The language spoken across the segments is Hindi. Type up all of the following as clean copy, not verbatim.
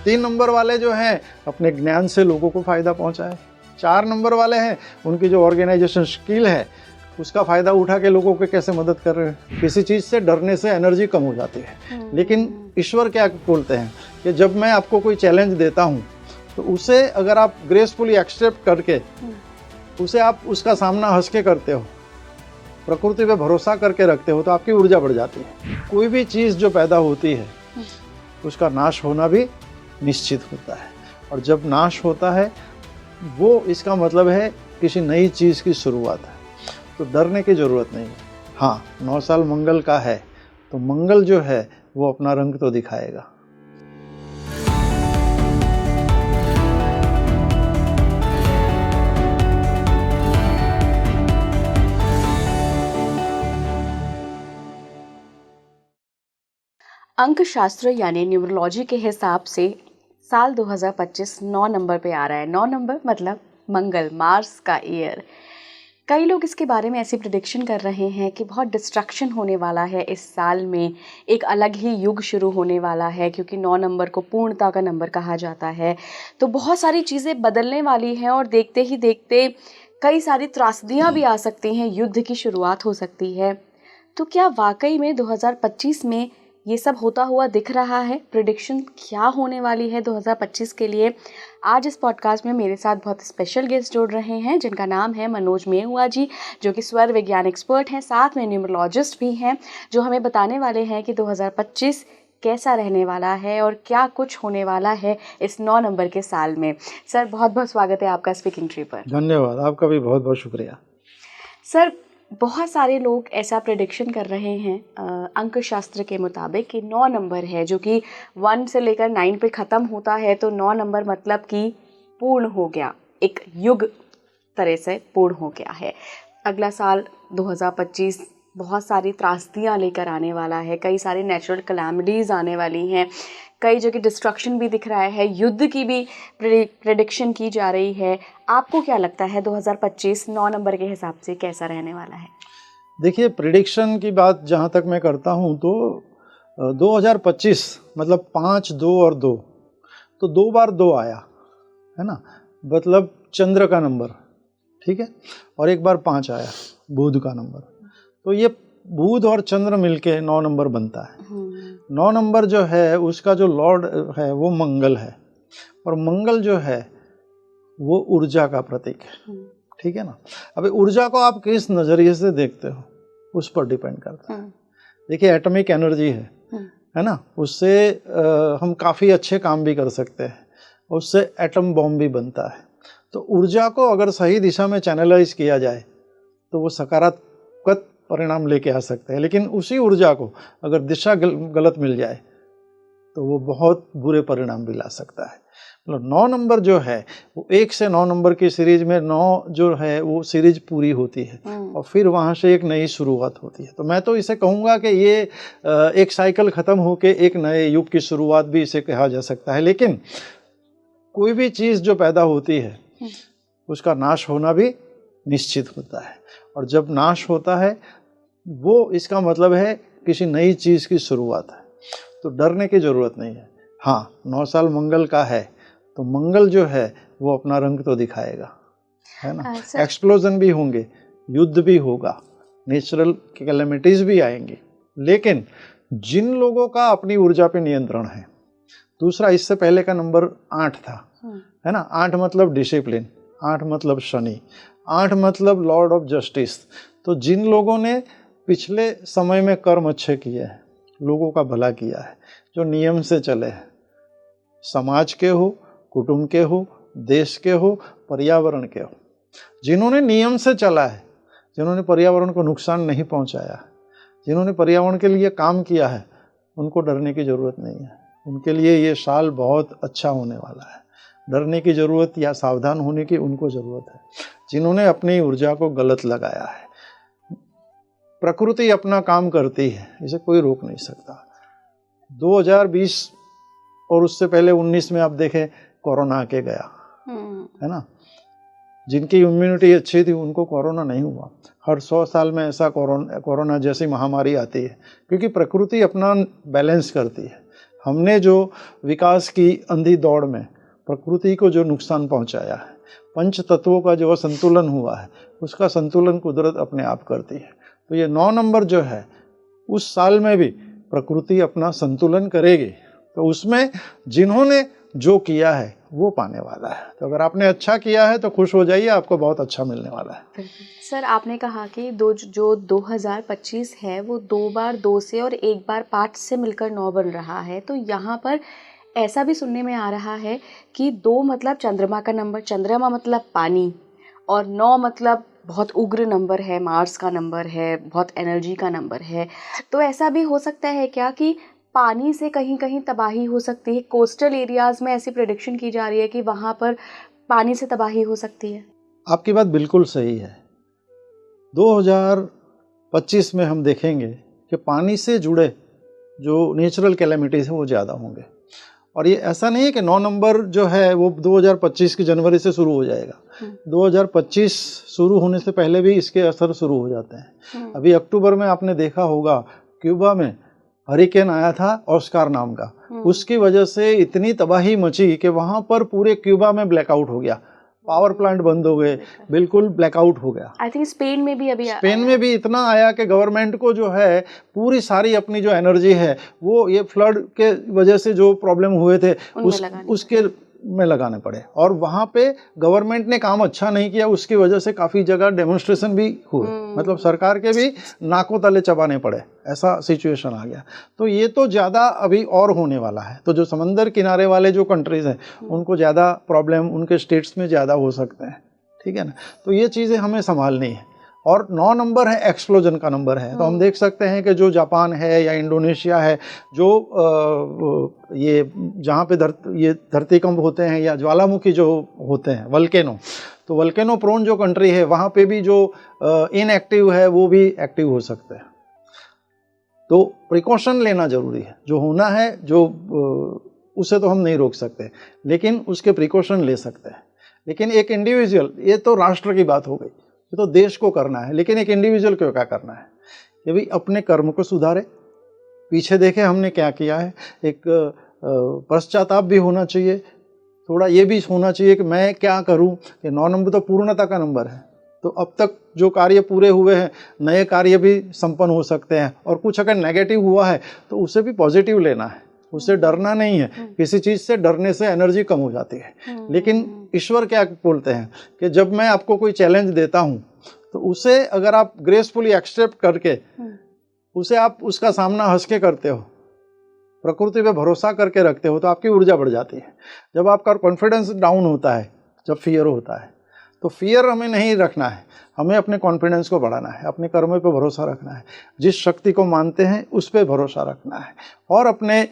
3 नंबर वाले जो हैं अपने ज्ञान से लोगों को फ़ायदा पहुंचाए। 4 नंबर वाले हैं उनकी जो ऑर्गेनाइजेशन स्किल है उसका फ़ायदा उठा के लोगों को कैसे मदद कर रहे हैं। किसी चीज़ से डरने से एनर्जी कम हो जाती है। लेकिन ईश्वर क्या बोलते हैं कि जब मैं आपको कोई चैलेंज देता हूँ तो उसे अगर आप ग्रेसफुली एक्सेप्ट करके उसे आप उसका सामना हंस के करते हो, प्रकृति पे भरोसा करके रखते हो, तो आपकी ऊर्जा बढ़ जाती है। कोई भी चीज़ जो पैदा होती है उसका नाश होना भी निश्चित होता है, और जब नाश होता है वो इसका मतलब है किसी नई चीज़ की शुरुआत है। तो डरने की ज़रूरत नहीं है। हाँ, 9 साल मंगल का है तो मंगल जो है वो अपना रंग तो दिखाएगा। अंक शास्त्र यानी न्यूमरोलॉजी के हिसाब से साल 2025 9 नंबर पे आ रहा है। 9 नंबर मतलब मंगल, मार्स का ईयर। कई लोग इसके बारे में ऐसी प्रिडिक्शन कर रहे हैं कि बहुत डिस्ट्रक्शन होने वाला है इस साल में, एक अलग ही युग शुरू होने वाला है, क्योंकि 9 नंबर को पूर्णता का नंबर कहा जाता है। तो बहुत सारी चीज़ें बदलने वाली हैं और देखते ही देखते कई सारी त्रासदियाँ भी आ सकती हैं, युद्ध की शुरुआत हो सकती है। तो क्या वाकई में 2025 में ये सब होता हुआ दिख रहा है? प्रेडिक्शन क्या होने वाली है 2025 के लिए? आज इस पॉडकास्ट में मेरे साथ बहुत स्पेशल गेस्ट जुड़ रहे हैं जिनका नाम है मनोज मेहुआ जी, जो कि स्वर विज्ञान एक्सपर्ट हैं, साथ में न्यूमरोलॉजिस्ट भी हैं, जो हमें बताने वाले हैं कि 2025 कैसा रहने वाला है और क्या कुछ होने वाला है इस 9 नंबर के साल में। सर, बहुत बहुत स्वागत है आपका स्पीकिंग ट्री पर। धन्यवाद, आपका भी बहुत बहुत शुक्रिया। सर, बहुत सारे लोग ऐसा प्रेडिक्शन कर रहे हैं अंक शास्त्र के मुताबिक कि 9 नंबर है जो कि 1 से लेकर 9 पे ख़त्म होता है, तो 9 नंबर मतलब कि पूर्ण हो गया, एक युग तरह से पूर्ण हो गया है। अगला साल 2025 बहुत सारी त्रासदियाँ लेकर आने वाला है, कई सारी नेचुरल कैलामिटीज़ आने वाली हैं, कई जगह डिस्ट्रक्शन भी दिख रहा है, युद्ध की भी प्रेडिक्शन की जा रही है। आपको क्या लगता है 2025 9 नंबर के हिसाब से कैसा रहने वाला है? देखिए, प्रेडिक्शन की बात जहाँ तक मैं करता हूँ तो 2025 मतलब 5, 2 और 2, तो 2 बार 2 आया है ना, मतलब चंद्र का नंबर, ठीक है, और 1 बार 5 आया, बुध का नंबर। तो ये बुध और चंद्र मिलके 9 नंबर बनता है। 9 नंबर जो है उसका जो लॉर्ड है वो मंगल है, और मंगल जो है वो ऊर्जा का प्रतीक है, ठीक है ना। अभी ऊर्जा को आप किस नज़रिए से देखते हो उस पर डिपेंड करता है। देखिए, एटॉमिक एनर्जी है ना, उससे हम काफ़ी अच्छे काम भी कर सकते हैं, उससे एटम बॉम्ब भी बनता है। तो ऊर्जा को अगर सही दिशा में चैनलाइज किया जाए तो वो सकारात्मक परिणाम लेके आ सकते हैं, लेकिन उसी ऊर्जा को अगर दिशा गलत मिल जाए तो वो बहुत बुरे परिणाम भी ला सकता है। मतलब 9 नंबर जो है वो 1 से 9 नंबर की सीरीज में 9 जो है वो सीरीज पूरी होती है और फिर वहाँ से एक नई शुरुआत होती है। तो मैं तो इसे कहूँगा कि ये एक साइकिल ख़त्म होके एक नए युग की शुरुआत भी इसे कहा जा सकता है। लेकिन कोई भी चीज़ जो पैदा होती है उसका नाश होना भी निश्चित होता है, और जब नाश होता है वो इसका मतलब है किसी नई चीज़ की शुरुआत है। तो डरने की ज़रूरत नहीं है। हाँ, 9 साल मंगल का है तो मंगल जो है वो अपना रंग तो दिखाएगा, है ना। एक्सप्लोजन भी होंगे, युद्ध भी होगा, नेचुरल कैलेमिटीज़ भी आएंगी, लेकिन जिन लोगों का अपनी ऊर्जा पे नियंत्रण है। दूसरा, इससे पहले का नंबर 8 था, है ना। 8 मतलब डिसिप्लिन, 8 मतलब शनि, 8 मतलब लॉर्ड ऑफ जस्टिस। तो जिन लोगों ने पिछले समय में कर्म अच्छे किए हैं, लोगों का भला किया है, जो नियम से चले हैं, समाज के हो, कुटुंब के हो, देश के हो, पर्यावरण के हो, जिन्होंने नियम से चला है, जिन्होंने पर्यावरण को नुकसान नहीं पहुंचाया, जिन्होंने पर्यावरण के लिए काम किया है, उनको डरने की ज़रूरत नहीं है। उनके लिए ये साल बहुत अच्छा होने वाला है। डरने की ज़रूरत या सावधान होने की उनको ज़रूरत है जिन्होंने अपनी ऊर्जा को गलत लगाया है। प्रकृति अपना काम करती है, इसे कोई रोक नहीं सकता। 2020 और उससे पहले 19 में आप देखें कोरोना आके गया, है ना। जिनकी इम्यूनिटी अच्छी थी उनको कोरोना नहीं हुआ। हर 100 साल में ऐसा कोरोना जैसी महामारी आती है, क्योंकि प्रकृति अपना बैलेंस करती है। हमने जो विकास की अंधी दौड़ में प्रकृति को जो नुकसान पहुंचाया है, पंच तत्वों का जो संतुलन हुआ है, उसका संतुलन कुदरत अपने आप करती है। तो ये 9 नंबर जो है उस साल में भी प्रकृति अपना संतुलन करेगी। तो उसमें जिन्होंने जो किया है वो पाने वाला है। तो अगर आपने अच्छा किया है तो खुश हो जाइए, आपको बहुत अच्छा मिलने वाला है। सर, आपने कहा कि जो 2025 है वो 2 बार 2 से और 1 बार 5 से मिलकर 9 बन रहा है। तो यहाँ पर ऐसा भी सुनने में आ रहा है कि 2 मतलब चंद्रमा का नंबर, चंद्रमा मतलब पानी, और 9 मतलब बहुत उग्र नंबर है, मार्स का नंबर है, बहुत एनर्जी का नंबर है। तो ऐसा भी हो सकता है क्या कि पानी से कहीं कहीं तबाही हो सकती है? कोस्टल एरियाज़ में ऐसी प्रेडिक्शन की जा रही है कि वहाँ पर पानी से तबाही हो सकती है। आपकी बात बिल्कुल सही है। 2025 में हम देखेंगे कि पानी से जुड़े जो नेचुरल कैलेमिटीज़ हैं वो ज़्यादा होंगे। और ये ऐसा नहीं है कि 9 नंबर जो है वो 2025 की जनवरी से शुरू हो जाएगा। 2025 शुरू होने से पहले भी इसके असर शुरू हो जाते हैं। अभी अक्टूबर में आपने देखा होगा क्यूबा में हरिकेन आया था ऑस्कार नाम का, उसकी वजह से इतनी तबाही मची कि वहाँ पर पूरे क्यूबा में ब्लैकआउट हो गया, पावर प्लांट बंद हो गए, बिल्कुल ब्लैकआउट हो गया। आई थिंक स्पेन में भी स्पेन में भी इतना आया कि गवर्नमेंट को जो है पूरी सारी अपनी जो एनर्जी है वो ये फ्लड के वजह से जो प्रॉब्लम हुए थे उसके में लगाने पड़े। और वहाँ पे गवर्नमेंट ने काम अच्छा नहीं किया, उसकी वजह से काफ़ी जगह डेमोन्स्ट्रेशन भी हुए, मतलब सरकार के भी नाकों तले चबाने पड़े, ऐसा सिचुएशन आ गया। तो ये तो ज़्यादा अभी और होने वाला है। तो जो समंदर किनारे वाले जो कंट्रीज़ हैं उनको ज़्यादा प्रॉब्लम उनके स्टेट्स में ज़्यादा हो सकते हैं, ठीक है ना। तो ये चीज़ें हमें संभालनी है। और 9 नंबर है एक्सप्लोजन का नंबर है। तो हम देख सकते हैं कि जो जापान है या इंडोनेशिया है, जो ये जहाँ पे ये धरतीकंप होते हैं या ज्वालामुखी जो होते हैं वल्केनो, तो वल्केनो प्रोन जो कंट्री है वहाँ पे भी जो इनएक्टिव है वो भी एक्टिव हो सकते हैं। तो प्रिकॉशन लेना जरूरी है। जो होना है जो उसे तो हम नहीं रोक सकते, लेकिन उसके प्रिकॉशन ले सकते हैं। लेकिन एक इंडिविजुअल, ये तो राष्ट्र की बात हो गई, ये तो देश को करना है, लेकिन एक इंडिविजुअल को क्या करना है कि भाई अपने कर्म को सुधारे, पीछे देखे हमने क्या किया है, एक पश्चाताप भी होना चाहिए, थोड़ा ये भी होना चाहिए कि मैं क्या करूं। कि 9 नंबर तो पूर्णता का नंबर है, तो अब तक जो कार्य पूरे हुए हैं नए कार्य भी संपन्न हो सकते हैं। और कुछ अगर नेगेटिव हुआ है तो उसे भी पॉजिटिव लेना है, उससे डरना नहीं है। किसी चीज़ से डरने से एनर्जी कम हो जाती है। लेकिन ईश्वर क्या बोलते हैं कि जब मैं आपको कोई चैलेंज देता हूँ तो उसे अगर आप ग्रेसफुली एक्सेप्ट करके उसे आप उसका सामना हंस के करते हो, प्रकृति पे भरोसा करके रखते हो, तो आपकी ऊर्जा बढ़ जाती है। जब आपका कॉन्फिडेंस डाउन होता है, जब फियर होता है, तो फियर हमें नहीं रखना है, हमें अपने कॉन्फिडेंस को बढ़ाना है, अपने कर्म पे भरोसा रखना है, जिस शक्ति को मानते हैं उस पे भरोसा रखना है और अपने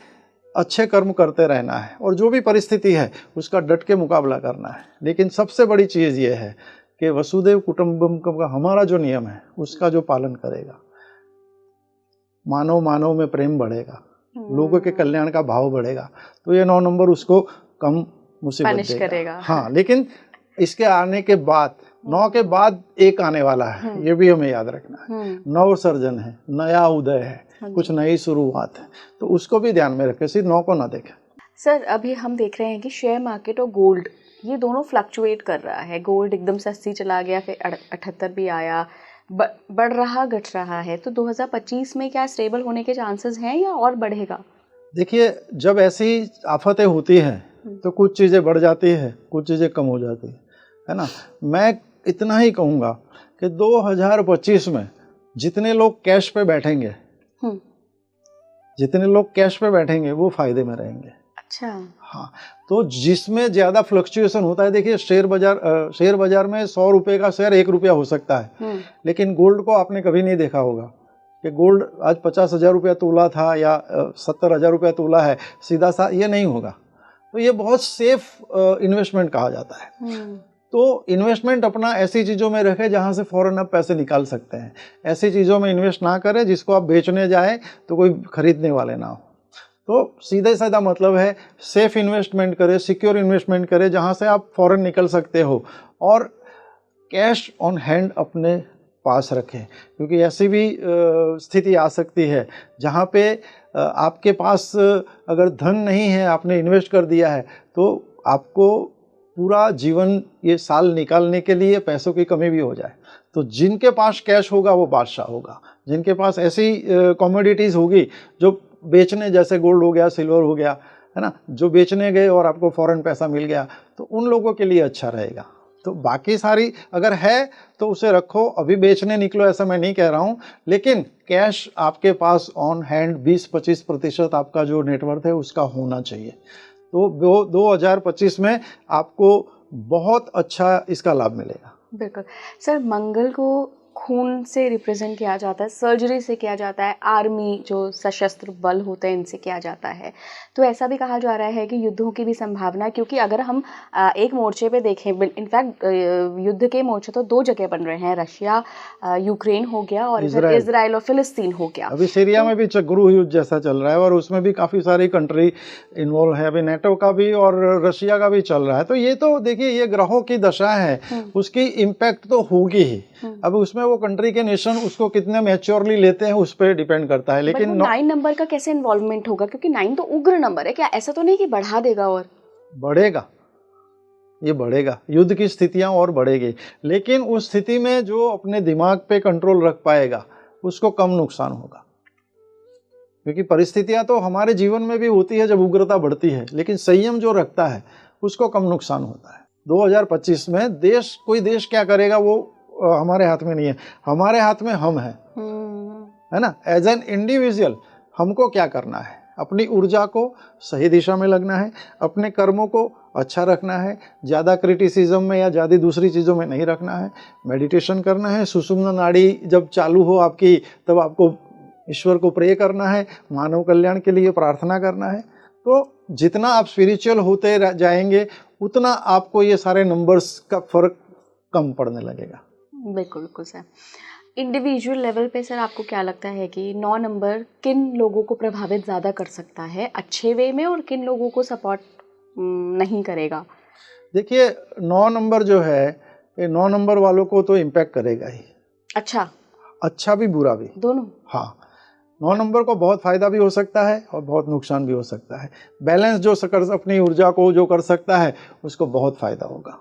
अच्छे कर्म करते रहना है। और जो भी परिस्थिति है उसका डट के मुकाबला करना है। लेकिन सबसे बड़ी चीज़ ये है कि वसुदेव कुटुंबकम का हमारा जो नियम है उसका जो पालन करेगा, मानव मानव में प्रेम बढ़ेगा, लोगों के कल्याण का भाव बढ़ेगा, तो ये 9 नंबर उसको कम मुसीबत देगा। हाँ, लेकिन इसके आने के बाद 9 के बाद 1 आने वाला है, ये भी हमें याद रखना है। नव सर्जन है, नया उदय है, कुछ नई शुरुआत है, तो उसको भी ध्यान में रखें, सिर्फ 9 को ना देखें। सर, अभी हम देख रहे हैं कि शेयर मार्केट और गोल्ड ये दोनों फ्लक्चुएट कर रहा है। गोल्ड एकदम से 80 चला गया, फिर 78 भी आया, बढ़ रहा घट रहा है। तो 2025 में क्या स्टेबल होने के चांसेस हैं या और बढ़ेगा? देखिए, जब ऐसी आफतें होती हैं तो कुछ चीज़ें बढ़ जाती है, कुछ चीज़ें कम हो जाती है ना। मैं इतना ही कहूँगा कि 2025 में जितने लोग कैश पे बैठेंगे, जितने लोग कैश पे बैठेंगे वो फायदे में रहेंगे। अच्छा। हाँ, तो जिसमें ज़्यादा फ्लक्चुएशन होता है, देखिए शेयर बाजार में 100 रुपये का शेयर 1 रुपया हो सकता है, लेकिन गोल्ड को आपने कभी नहीं देखा होगा कि गोल्ड आज 50,000 रुपया तोला था या 70,000 रुपया तोला है, सीधा सा ये नहीं होगा। तो ये बहुत सेफ इन्वेस्टमेंट कहा जाता है। तो इन्वेस्टमेंट अपना ऐसी चीज़ों में रखें जहाँ से फ़ौरन आप पैसे निकाल सकते हैं। ऐसी चीज़ों में इन्वेस्ट ना करें जिसको आप बेचने जाएँ तो कोई खरीदने वाले ना हो। तो सीधे साधा मतलब है सेफ इन्वेस्टमेंट करें, सिक्योर इन्वेस्टमेंट करें जहाँ से आप फ़ौरन निकल सकते हो, और कैश ऑन हैंड अपने पास रखें, क्योंकि ऐसी भी स्थिति आ सकती है जहाँ पे आपके पास अगर धन नहीं है, आपने इन्वेस्ट कर दिया है, तो आपको पूरा जीवन ये साल निकालने के लिए पैसों की कमी भी हो जाए। तो जिनके पास कैश होगा वो बादशाह होगा, जिनके पास ऐसी कमोडिटीज़ होगी जो बेचने, जैसे गोल्ड हो गया, सिल्वर हो गया, है ना, जो बेचने गए और आपको फ़ौरन पैसा मिल गया, तो उन लोगों के लिए अच्छा रहेगा। तो बाकी सारी अगर है तो उसे रखो, अभी बेचने निकलो ऐसा मैं नहीं कह रहा हूँ, लेकिन कैश आपके पास ऑन हैंड 20-25% आपका जो नेटवर्थ है उसका होना चाहिए। तो 2025 में आपको बहुत अच्छा इसका लाभ मिलेगा। बिल्कुल सर, मंगल को खून से रिप्रेजेंट किया जाता है, सर्जरी से किया जाता है, आर्मी जो सशस्त्र बल होते हैं इनसे किया जाता है। तो ऐसा भी कहा जा रहा है कि युद्धों की भी संभावना है, क्योंकि अगर हम एक मोर्चे पे देखें, इनफैक्ट युद्ध के मोर्चे तो 2 जगह बन रहे हैं, रशिया यूक्रेन हो गया और इजराइल और फिलिस्तीन हो गया। अभी सीरिया में भी गृह युद्ध जैसा चल रहा है और उसमें भी काफ़ी सारी कंट्री इन्वॉल्व है, अभी नेटो का भी और रशिया का भी चल रहा है। तो ये तो देखिए, ये ग्रहों की दशा है, उसकी इम्पैक्ट तो होगी ही। अब उसमें वो कंट्री के नेशन उसको कितने मैच्योरली लेते हैं उस पर डिपेंड करता है। लेकिन 9 नंबर का कैसे इन्वॉल्वमेंट होगा, क्योंकि 9 तो उग्र नंबर है, क्या ऐसा तो नहीं कि बढ़ा देगा? और बढ़ेगा, ये बढ़ेगा, युद्ध की स्थितियां और बढ़ेगी, लेकिन उस स्थिति में जो अपने दिमाग पे कंट्रोल रख पाएगा उसको कम नुकसान होगा, क्योंकि परिस्थितियां तो हमारे जीवन में भी होती है जब उग्रता बढ़ती है, लेकिन संयम जो रखता है उसको कम नुकसान होता है। 2025 में कोई देश क्या करेगा वो हमारे हाथ में नहीं है, हमारे हाथ में हम हैं, है ना। एज एन इंडिविजुअल हमको क्या करना है, अपनी ऊर्जा को सही दिशा में लगना है, अपने कर्मों को अच्छा रखना है, ज़्यादा क्रिटिसिज्म में या ज़्यादा दूसरी चीज़ों में नहीं रखना है, मेडिटेशन करना है, सुषुम्ना नाड़ी जब चालू हो आपकी तब आपको ईश्वर को प्रे करना है, मानव कल्याण के लिए प्रार्थना करना है। तो जितना आप स्पिरिचुअल होते जाएंगे उतना आपको ये सारे नंबर्स का फर्क कम पड़ने लगेगा। बिल्कुल बिल्कुल सर। इंडिविजुअल लेवल पे सर आपको क्या लगता है कि 9 नंबर किन लोगों को प्रभावित ज़्यादा कर सकता है अच्छे वे में, और किन लोगों को सपोर्ट नहीं करेगा? देखिए 9 नंबर जो है, ये 9 नंबर वालों को तो इम्पैक्ट करेगा ही। अच्छा भी बुरा भी, दोनों। हाँ, 9 नंबर को बहुत फायदा भी हो सकता है और बहुत नुकसान भी हो सकता है। बैलेंस जो अपनी ऊर्जा को जो कर सकता है उसको बहुत फायदा होगा।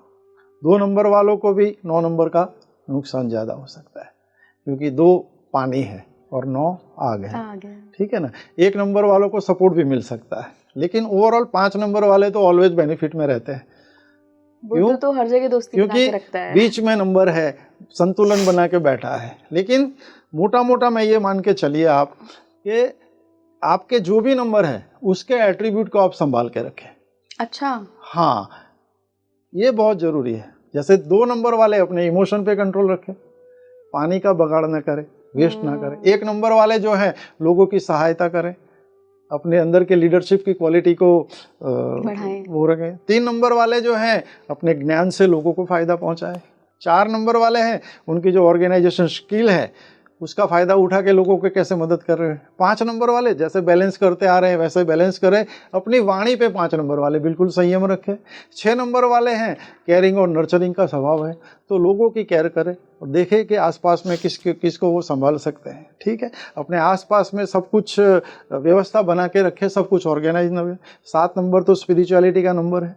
2 नंबर वालों को भी 9 नंबर का नुकसान ज़्यादा हो सकता है, क्योंकि 2 पानी है और 9 आग है, ठीक है ना। 1 नंबर वालों को सपोर्ट भी मिल सकता है, लेकिन ओवरऑल 5 नंबर वाले तो ऑलवेज बेनिफिट में रहते हैं। क्यों? तो हर जगह दोस्ती बना के रखता है, बीच में नंबर है, संतुलन बना के बैठा है। लेकिन मोटा मोटा मैं ये मान के चलिए आप कि आपके जो भी नंबर है उसके एट्रीब्यूट को आप संभाल के रखें। अच्छा, हाँ, ये बहुत ज़रूरी है। जैसे 2 नंबर वाले अपने इमोशन पे कंट्रोल रखें, पानी का बगाड़ ना करें, वेस्ट ना करें। 1 नंबर वाले जो है लोगों की सहायता करें, अपने अंदर के लीडरशिप की क्वालिटी को वो रखें। 3 नंबर वाले जो हैं अपने ज्ञान से लोगों को फ़ायदा पहुंचाएं। 4 नंबर वाले हैं उनकी जो ऑर्गेनाइजेशन स्किल है उसका फ़ायदा उठा के लोगों को कैसे मदद कर रहे हैं। 5 नंबर वाले जैसे बैलेंस करते आ रहे हैं वैसे बैलेंस करें अपनी वाणी पे। 5 नंबर वाले बिल्कुल संयम रखें। 6 नंबर वाले हैं केयरिंग और नर्चरिंग का स्वभाव है, तो लोगों की केयर करें और देखें कि आसपास में किसको वो संभाल सकते हैं, ठीक है। अपने आसपास में सब कुछ व्यवस्था बना के रखें, सब कुछ ऑर्गेनाइज न हो। 7 नंबर तो स्पिरिचुअलिटी का नंबर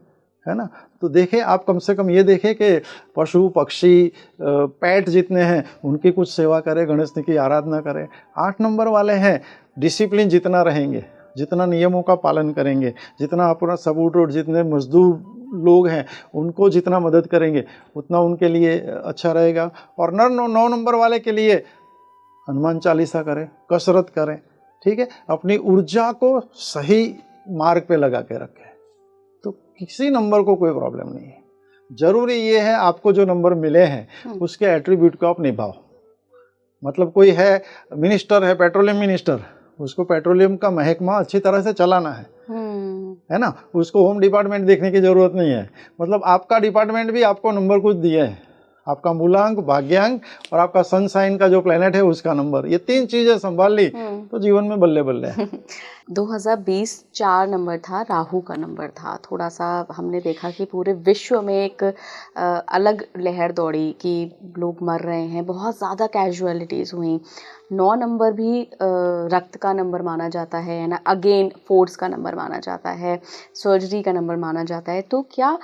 है ना। तो देखें आप, कम से कम ये देखें कि पशु पक्षी पेट जितने हैं उनकी कुछ सेवा करें, गणेश की आराधना करें। 8 नंबर वाले हैं डिसिप्लिन जितना रहेंगे, जितना नियमों का पालन करेंगे, जितना अपना सबूट जितने मजदूर लोग हैं उनको जितना मदद करेंगे उतना उनके लिए अच्छा रहेगा। और 9 नंबर वाले के लिए हनुमान चालीसा करें, कसरत करें, ठीक है। अपनी ऊर्जा को सही मार्ग पे लगा के रखें, तो किसी नंबर को कोई प्रॉब्लम नहीं है। जरूरी ये है आपको जो नंबर मिले हैं उसके एट्रीब्यूट को आप निभाओ। मतलब कोई है मिनिस्टर है, पेट्रोलियम मिनिस्टर, उसको पेट्रोलियम का महकमा अच्छी तरह से चलाना है ना। उसको होम डिपार्टमेंट देखने की जरूरत नहीं है। मतलब आपका डिपार्टमेंट भी आपको नंबर कुछ दिए हैं, आपका मूलांक, भाग्यांक और आपका सन साइन का जो प्लेनेट है उसका नंबर, ये 3 चीजें संभाल ली तो जीवन में बल्ले बल्ले है। 2020 4 नंबर था, राहु का नंबर था। थोड़ा सा हमने देखा कि पूरे विश्व में एक अलग लहर दौड़ी कि लोग मर रहे हैं, बहुत ज़्यादा कैजुअलिटीज़ हुई। 9 नंबर भी रक्त का नंबर माना जाता है ना, अगेन फोर्स का नंबर माना जाता है, सर्जरी का नंबर माना जाता है। तो क्या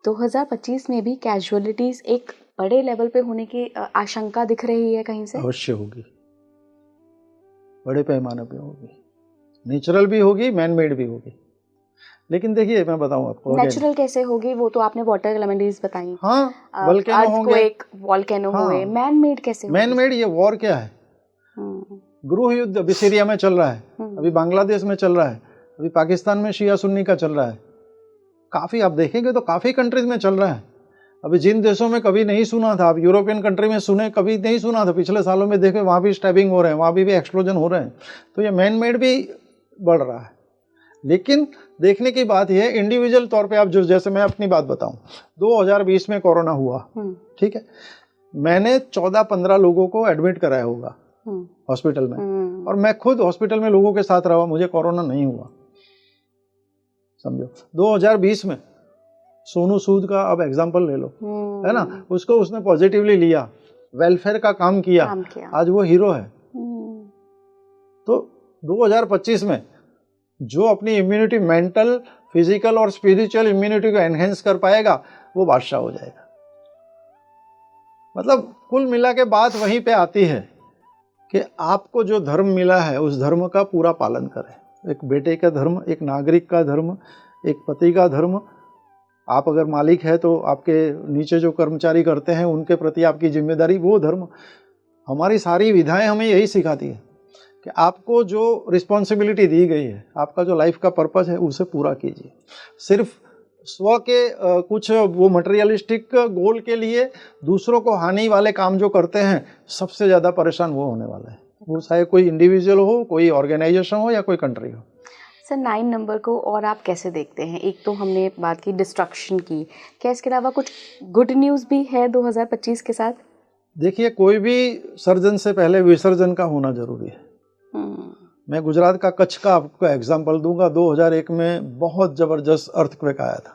2025 में भी कैजुअलिटीज़ एक बड़े लेवल पे होने की आशंका दिख रही है कहीं से? अवश्य होगी, बड़े पैमाने पे होगी, नेचुरल भी होगी, मैन मेड भी होगी। लेकिन देखिए मैं बताऊं आपको, नेचुरल कैसे होगी? वो तो आपने वाटर कैलेमिटीज बताई। हाँ, वोल्केनो होंगे, एक वोल्केनो हाँ, हुए। मैन मेड कैसे मैन मेड? ये वॉर क्या है? गृह युद्ध अभी सीरिया में चल रहा है, अभी बांग्लादेश में चल रहा है, अभी पाकिस्तान में शिया सुन्नी का चल रहा है, काफी आप देखेंगे तो काफी कंट्रीज में चल रहा है। अभी जिन देशों में कभी नहीं सुना था, आप यूरोपियन कंट्री में सुने, कभी नहीं सुना था, पिछले सालों में देखे वहाँ भी स्टैबिंग हो रहे हैं, वहाँ भी एक्सप्लोजन हो रहे हैं। तो ये मैन मेड भी बढ़ रहा है। लेकिन देखने की बात यह है, इंडिविजुअल तौर पे आप जो, जैसे मैं अपनी बात बताऊं, 2020 में कोरोना हुआ, ठीक है, मैंने 14-15 लोगों को एडमिट कराया होगा हॉस्पिटल में, और मैं खुद हॉस्पिटल में लोगों के साथ रहा, मुझे कोरोना नहीं हुआ, समझो। 2020 में सोनू सूद का अब एग्जाम्पल ले लो, है ना, उसको उसने पॉजिटिवली लिया, वेलफेयर का काम किया, आज वो हीरो है। तो 2025 में जो अपनी इम्यूनिटी, मेंटल, फिजिकल और स्पिरिचुअल इम्यूनिटी को एनहेंस कर पाएगा वो बादशाह हो जाएगा। मतलब कुल मिला के बात वहीं पे आती है कि आपको जो धर्म मिला है उस धर्म का पूरा पालन करें। एक बेटे का धर्म, एक नागरिक का धर्म, एक पति का धर्म, आप अगर मालिक है तो आपके नीचे जो कर्मचारी करते हैं उनके प्रति आपकी जिम्मेदारी, वो धर्म। हमारी सारी विधाएं हमें यही सिखाती है कि आपको जो रिस्पॉन्सिबिलिटी दी गई है, आपका जो लाइफ का पर्पस है, उसे पूरा कीजिए। सिर्फ स्व के कुछ वो मटेरियलिस्टिक गोल के लिए दूसरों को हानि वाले काम जो करते हैं, सबसे ज़्यादा परेशान वो होने वाला है, वो चाहे कोई इंडिविजुअल हो, कोई ऑर्गेनाइजेशन हो या कोई कंट्री हो। सर 9 नंबर को और आप कैसे देखते हैं? एक तो हमने बात की डिस्ट्रक्शन की, क्या इसके अलावा कुछ गुड न्यूज़ भी है 2025 के साथ? देखिए, कोई भी सर्जन से पहले विसर्जन का होना जरूरी है। मैं गुजरात का कच्छ का आपको एग्जांपल दूंगा। 2001 में बहुत ज़बरदस्त अर्थक्वेक आया था,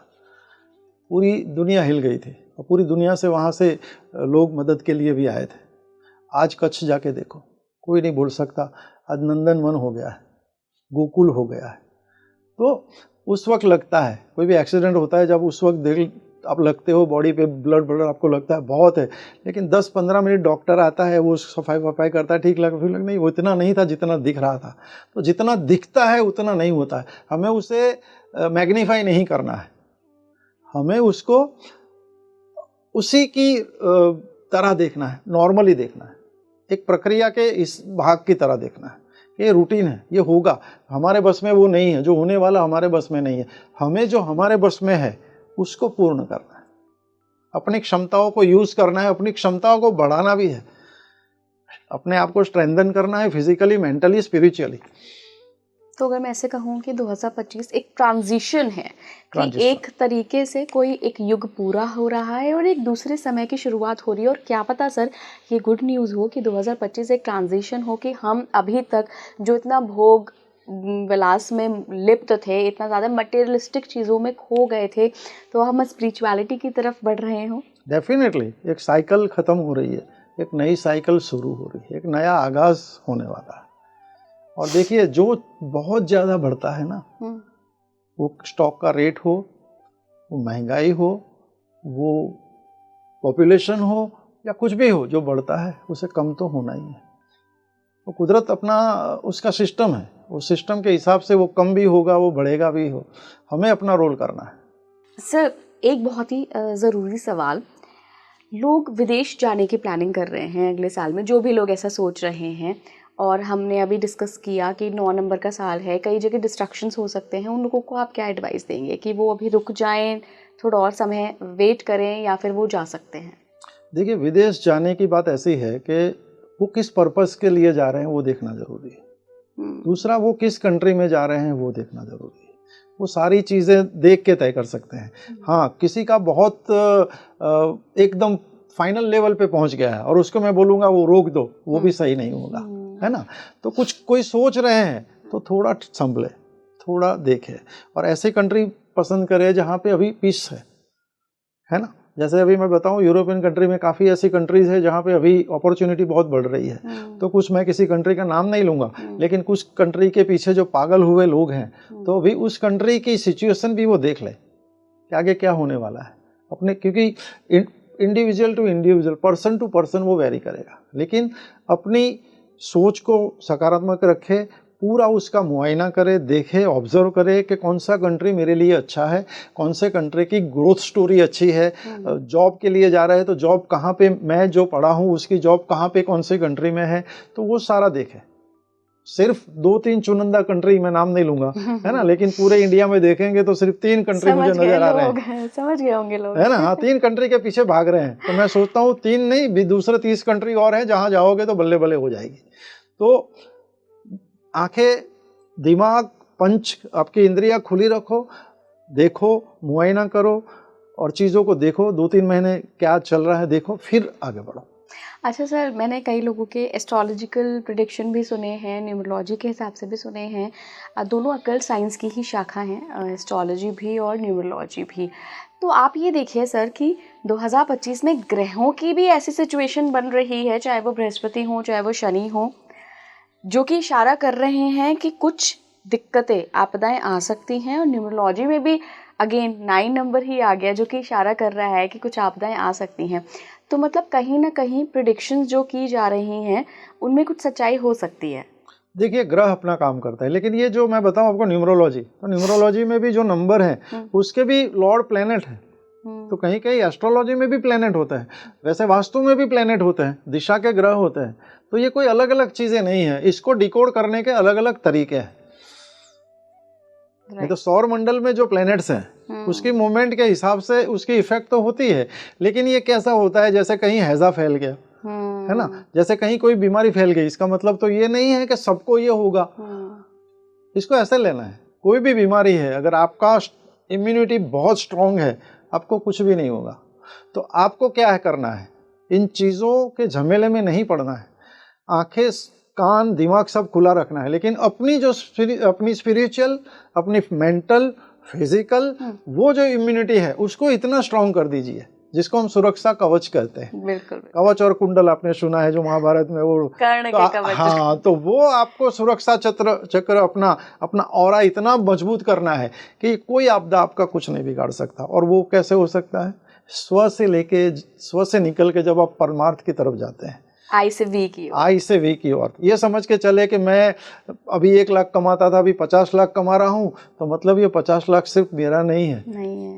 पूरी दुनिया हिल गई थी और पूरी दुनिया से वहाँ से लोग मदद के लिए भी आए थे। आज कच्छ जाके देखो, कोई नहीं भूल सकता, आज नंदनवन हो गया है, गोकुल हो गया है। तो उस वक्त लगता है, कोई भी एक्सीडेंट होता है, जब उस वक्त देख आप लगते हो बॉडी पे ब्लड आपको लगता है बहुत है, लेकिन 10-15 मिनट डॉक्टर आता है, वो सफाई करता है, ठीक लग फिर लग नहीं, वो इतना नहीं था जितना दिख रहा था। तो जितना दिखता है उतना नहीं होता है, हमें उसे मैग्नीफाई नहीं करना है, हमें उसको उसी की तरह देखना है, नॉर्मली देखना है, एक प्रक्रिया के इस भाग की तरह देखना है। ये रूटीन है, ये होगा, हमारे बस में वो नहीं है, जो होने वाला हमारे बस में नहीं है। हमें जो हमारे बस में है उसको पूर्ण करना है, अपनी क्षमताओं को यूज करना है, अपनी क्षमताओं को बढ़ाना भी है, अपने आप को स्ट्रेंथन करना है, फिजिकली, मेंटली, स्पिरिचुअली। तो अगर मैं ऐसे कहूँ कि 2025 एक ट्रांजिशन है कि एक तरीके से कोई एक युग पूरा हो रहा है और एक दूसरे समय की शुरुआत हो रही है, और क्या पता सर ये गुड न्यूज़ हो कि 2025 एक ट्रांजिशन हो कि हम अभी तक जो इतना भोग विलास में लिप्त थे, इतना ज़्यादा मटेरियलिस्टिक चीज़ों में खो गए थे, तो हम स्पिरिचुअलिटी की तरफ बढ़ रहे हो। डेफिनेटली एक साइकिल ख़त्म हो रही है, एक नई साइकिल शुरू हो रही है, एक नया आगाज़ होने वाला है। और देखिए, जो बहुत ज़्यादा बढ़ता है ना, वो स्टॉक का रेट हो, वो महंगाई हो, वो पॉपुलेशन हो, या कुछ भी हो, जो बढ़ता है उसे कम तो होना ही है। वो कुदरत अपना उसका सिस्टम है, उस सिस्टम के हिसाब से वो कम भी होगा, वो बढ़ेगा भी हो, हमें अपना रोल करना है। सर एक बहुत ही ज़रूरी सवाल, लोग विदेश जाने की प्लानिंग कर रहे हैं अगले साल में, जो भी लोग ऐसा सोच रहे हैं, और हमने अभी डिस्कस किया कि 9 नंबर का साल है, कई जगह डिस्ट्रक्शंस हो सकते हैं, उन लोगों को आप क्या एडवाइस देंगे कि वो अभी रुक जाएं, थोड़ा और समय वेट करें, या फिर वो जा सकते हैं? देखिए, विदेश जाने की बात ऐसी है कि वो किस पर्पस के लिए जा रहे हैं वो देखना जरूरी है। दूसरा, वो किस कंट्री में जा रहे हैं वो देखना जरूरी है। वो सारी चीज़ें देख के तय कर सकते हैं। हाँ, किसी का बहुत एकदम फाइनल लेवल पे पहुंच गया है और उसको मैं बोलूँगा वो रोक दो, वो भी सही नहीं होगा, है ना। तो कुछ कोई सोच रहे हैं तो थोड़ा संभले, थोड़ा देखे और ऐसे कंट्री पसंद करे जहाँ पे अभी पीस है ना। जैसे अभी मैं बताऊं यूरोपियन कंट्री में काफ़ी ऐसी कंट्रीज़ है जहाँ पे अभी अपॉर्चुनिटी बहुत बढ़ रही है। तो कुछ मैं किसी कंट्री का नाम नहीं लूँगा, लेकिन कुछ कंट्री के पीछे जो पागल हुए लोग हैं तो अभी उस कंट्री की सिचुएशन भी वो देख ले कि आगे क्या होने वाला है अपने, क्योंकि individual to individual, person to person वो वेरी करेगा, लेकिन अपनी सोच को सकारात्मक रखे, पूरा उसका मुआयना करे, देखे, ऑब्जर्व करे कि कौन सा कंट्री मेरे लिए अच्छा है, कौन से कंट्री की ग्रोथ स्टोरी अच्छी है। जॉब के लिए जा रहे हैं तो जॉब कहाँ पे, मैं जो पढ़ा हूँ उसकी जॉब कहाँ पे कौन सी कंट्री में है, तो वो सारा देखे। सिर्फ 2-3 चुनिंदा कंट्री, मैं नाम नहीं लूंगा, है ना, लेकिन पूरे इंडिया में देखेंगे तो सिर्फ 3 कंट्री मुझे नजर आ रहे हैं, समझ गए होंगे लोग, है ना। हाँ, 3 कंट्री के पीछे भाग रहे हैं, तो मैं सोचता हूँ 3 नहीं भी दूसरे 30 कंट्री और हैं जहाँ जाओगे तो बल्ले बल्ले हो जाएगी। तो आंखें, दिमाग, पंच, आपकी इंद्रियां खुली रखो, देखो, मुआयना करो और चीज़ों को देखो, 2-3 महीने क्या चल रहा है देखो, फिर आगे बढ़ो। अच्छा सर, मैंने कई लोगों के एस्ट्रोलॉजिकल प्रेडिक्शन भी सुने हैं, न्यूमरोलॉजी के हिसाब से भी सुने हैं। दोनों अकल्ट साइंस की ही शाखा हैं, एस्ट्रोलॉजी भी और न्यूमरोलॉजी भी। तो आप ये देखिए सर कि 2025 में ग्रहों की भी ऐसी सिचुएशन बन रही है, चाहे वो बृहस्पति हो चाहे वो शनि हो, जो कि इशारा कर रहे हैं कि कुछ दिक्कतें, आपदाएं आ सकती हैं। और न्यूमरोलॉजी में भी अगेन 9 नंबर ही आ गया, जो कि इशारा कर रहा है कि कुछ आपदाएं आ सकती हैं। तो मतलब कहीं ना कहीं प्रेडिक्शंस जो की जा रही हैं उनमें कुछ सच्चाई हो सकती है। देखिए, ग्रह अपना काम करता है, लेकिन ये जो मैं बताऊं आपको न्यूमरोलॉजी, तो न्यूमरोलॉजी में भी जो नंबर है उसके भी लॉर्ड प्लेनेट है। तो कहीं कहीं एस्ट्रोलॉजी में भी प्लेनेट होता है, वैसे वास्तु में भी प्लेनेट होते हैं, दिशा के ग्रह होते हैं। तो ये कोई अलग अलग चीजें नहीं है, इसको डिकोड करने के अलग अलग तरीके हैं। नहीं तो सौर मंडल में जो प्लैनेट्स हैं उसकी मूवमेंट के हिसाब से उसकी इफेक्ट तो होती है, लेकिन ये कैसा होता है, जैसे कहीं हैजा फैल गया, है ना, जैसे कहीं कोई बीमारी फैल गई, इसका मतलब तो ये नहीं है कि सबको ये होगा। इसको ऐसे लेना है, कोई भी बीमारी है, अगर आपका इम्यूनिटी बहुत स्ट्रांग है आपको कुछ भी नहीं होगा। तो आपको क्या है करना है, इन चीज़ों के झमेले में नहीं पड़ना है, आंखें, कान, दिमाग सब खुला रखना है, लेकिन अपनी जो अपनी स्पिरिचुअल, अपनी मेंटल, फिजिकल, वो जो इम्यूनिटी है उसको इतना स्ट्रांग कर दीजिए, जिसको हम सुरक्षा कवच कहते हैं। बिल्कुल। कवच और कुंडल आपने सुना है जो महाभारत में वो कर्ण के कवच। हाँ, तो वो आपको सुरक्षा चक्र अपना ऑरा इतना मजबूत करना है कि कोई आपदा आपका कुछ नहीं बिगाड़ सकता। और वो कैसे हो सकता है, स्व से निकल के जब आप परमार्थ की तरफ जाते हैं, आई से वी की ओर, आई से वी की ओर। ये समझ के चले कि मैं अभी 1 लाख कमाता था, अभी 50 लाख कमा रहा हूँ, तो मतलब ये 50 लाख सिर्फ मेरा नहीं है,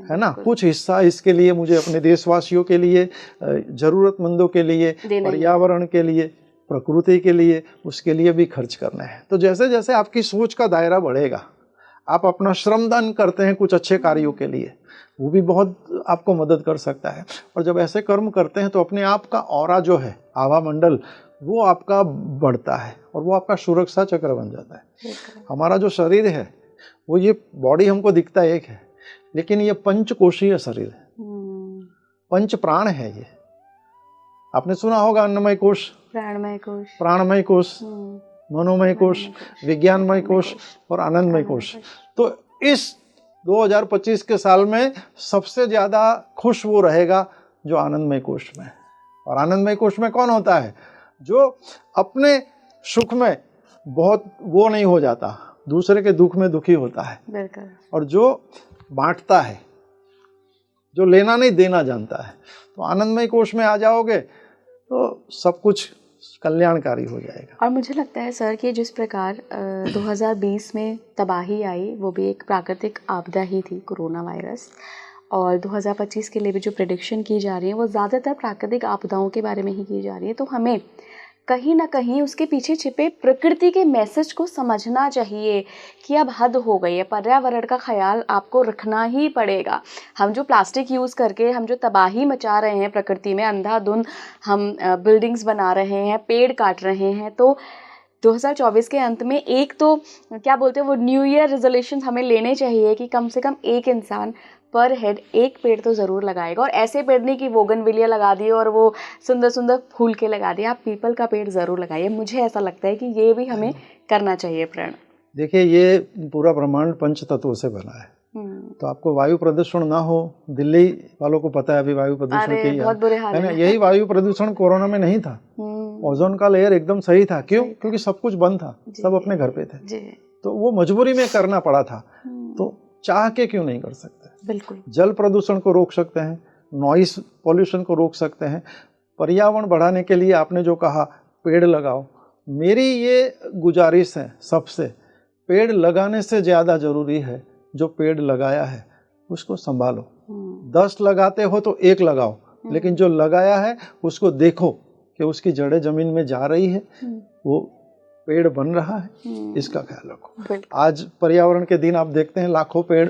है ना, कुछ हिस्सा इसके लिए मुझे अपने देशवासियों के लिए, जरूरतमंदों के लिए, पर्यावरण के लिए, प्रकृति के लिए, उसके लिए भी खर्च करना है। तो जैसे जैसे आपकी सोच का दायरा बढ़ेगा, आप अपना श्रमदान करते हैं कुछ अच्छे कार्यों के लिए, वो भी बहुत आपको मदद कर सकता है। और जब ऐसे कर्म करते हैं तो अपने आप का ऑरा जो है, आभा मंडल, वो आपका बढ़ता है और वो आपका सुरक्षा चक्र बन जाता है। हमारा जो शरीर है, वो ये बॉडी हमको दिखता है एक है, लेकिन ये पंचकोशीय शरीर है, 5 प्राण है। ये आपने सुना होगा, अन्नमय कोश, प्राणमय कोश, मनोमय कोश, विज्ञानमय कोश और आनंदमय कोश। तो इस 2025 के साल में सबसे ज़्यादा खुश वो रहेगा जो आनंदमय कोश में। और आनंदमय कोश में कौन होता है, जो अपने सुख में बहुत वो नहीं हो जाता, दूसरे के दुख में दुखी होता है, और जो बांटता है, जो लेना नहीं देना जानता है। तो आनंदमय कोश में आ जाओगे तो सब कुछ कल्याणकारी हो जाएगा। और मुझे लगता है सर कि जिस प्रकार 2020 में तबाही आई, वो भी एक प्राकृतिक आपदा ही थी, कोरोना वायरस, और 2025 के लिए भी जो प्रेडिक्शन की जा रही है वो ज़्यादातर प्राकृतिक आपदाओं के बारे में ही की जा रही है। तो हमें कहीं ना कहीं उसके पीछे छिपे प्रकृति के मैसेज को समझना चाहिए कि अब हद हो गई है, पर्यावरण का ख्याल आपको रखना ही पड़ेगा। हम जो प्लास्टिक यूज़ करके हम जो तबाही मचा रहे हैं प्रकृति में, अंधाधुंध हम बिल्डिंग्स बना रहे हैं, पेड़ काट रहे हैं, तो 2024 के अंत में एक तो क्या बोलते हैं वो न्यू ईयर रेजोल्यूशन हमें लेने चाहिए कि कम से कम एक इंसान पर हेड एक पेड़ तो ज़रूर लगाएगा। और ऐसे पेड़ नहीं कि बोगनविलिया लगा दिए और वो सुंदर सुंदर फूल के लगा दिए, आप पीपल का पेड़ ज़रूर लगाइए। मुझे ऐसा लगता है कि ये भी हमें करना चाहिए प्रण। देखिए, ये पूरा ब्रह्मांड पंच तत्वों से बना है, तो आपको वायु प्रदूषण ना हो। दिल्ली वालों को पता है अभी वायु प्रदूषण की बहुत बुरे हाल है ना। यही वायु प्रदूषण कोरोना में नहीं था। ओजोन का लेयर एकदम सही था। क्यों? क्योंकि सब कुछ बंद था, सब अपने घर पे थे, तो वो मजबूरी में करना पड़ा था। तो चाह के क्यों नहीं कर सकते? बिल्कुल। जल प्रदूषण को रोक सकते हैं, नॉइस पॉल्यूशन को रोक सकते हैं, पर्यावरण बढ़ाने के लिए आपने जो कहा पेड़ लगाओ, मेरी ये गुजारिश है सबसे, पेड़ लगाने से ज़्यादा ज़रूरी है जो पेड़ लगाया है उसको संभालो। 10 लगाते हो तो 1 लगाओ, लेकिन जो लगाया है उसको देखो कि उसकी जड़ें जमीन में जा रही है, वो पेड़ बन रहा है, इसका ख्याल रखो। आज पर्यावरण के दिन आप देखते हैं लाखों पेड़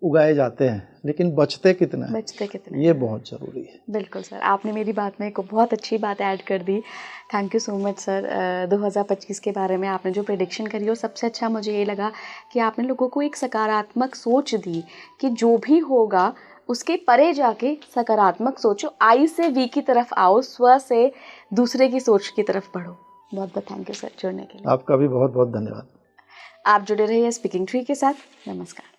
उगाए जाते हैं, लेकिन बचते कितना है, ये बहुत ज़रूरी है। बिल्कुल सर, आपने मेरी बात में एक बहुत अच्छी बात ऐड कर दी। Thank you so much sir. 2025 के बारे में आपने जो प्रेडिक्शन करी और सबसे अच्छा मुझे ये लगा कि आपने लोगों को एक सकारात्मक सोच दी कि जो भी होगा उसके परे जाके सकारात्मक सोचो, आई से वी की तरफ आओ, स्व से दूसरे की सोच की तरफ बढ़ो। बहुत बहुत थैंक यू सर जुड़ने के लिए। आपका भी बहुत बहुत धन्यवाद। आप जुड़े रहिए स्पीकिंग ट्री के साथ। नमस्कार।